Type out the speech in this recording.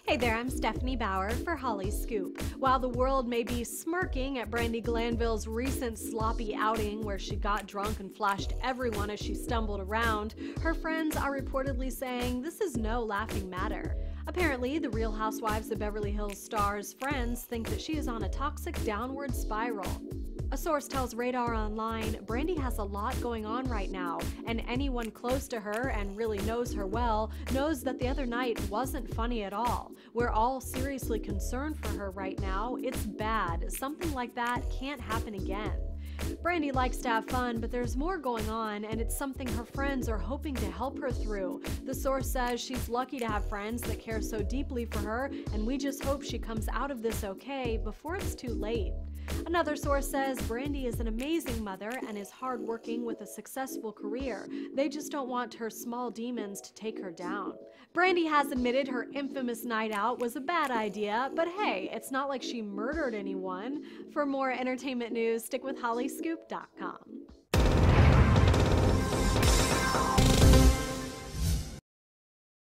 Hey there, I'm Stephanie Bauer for Holly Scoop. While the world may be smirking at Brandi Glanville's recent sloppy outing where she got drunk and flashed everyone as she stumbled around, her friends are reportedly saying this is no laughing matter. Apparently, the Real Housewives of Beverly Hills star's friends think that she is on a toxic downward spiral. A source tells Radar Online, Brandi has a lot going on right now, and anyone close to her and really knows her well knows that the other night wasn't funny at all. We're all seriously concerned for her right now. It's bad. Something like that can't happen again. Brandi likes to have fun, but there's more going on, and it's something her friends are hoping to help her through. The source says she's lucky to have friends that care so deeply for her, and we just hope she comes out of this okay before it's too late. Another source says Brandi is an amazing mother and is hardworking with a successful career. They just don't want her small demons to take her down. Brandi has admitted her infamous night out was a bad idea, but hey, it's not like she murdered anyone. For more entertainment news, stick with hollyscoop.com.